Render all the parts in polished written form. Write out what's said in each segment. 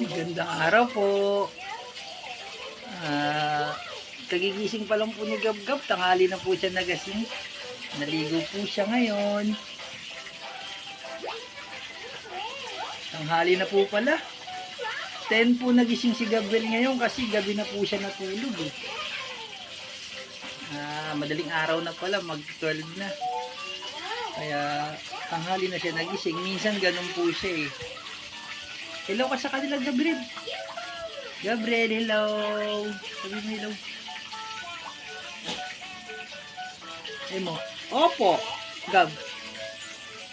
Gandang araw po. Kagigising pa lang po ni Gab-Gab. Tanghali na po siya nagasing. Naligo po siya ngayon. Tanghali na po pala. 10 po nagising si Gabriel ngayon kasi gabi na po siya natulog eh. Madaling araw na pala, mag 12 na. Kaya tanghali na siya nagising. Minsan ganun po siya eh. Hello ka sa kanila, Gabriel. Gabriel, hello. Sabi mo hello. Ay mo. Opo. Gab.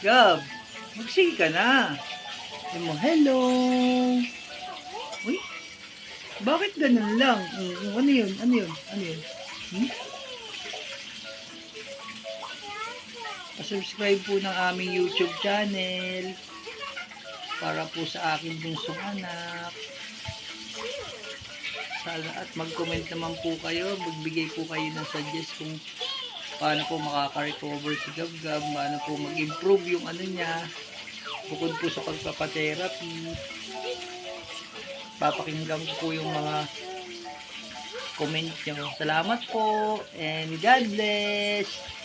Gab. Magsige ka na. Ay mo, hello. Uy. Bakit ganun lang? Ano yun? Ano yun? Ano yun? Pa-subscribe po ng aming YouTube channel para po sa aking bunsong anak. At mag-comment naman po kayo, magbigay po kayo ng suggest kung paano po makaka-recover si Gab-Gab, paano po mag-improve yung ano niya, bukod po sa pagpapatherapy. Papakinggan ko po yung mga comment nyo. Salamat po and God bless!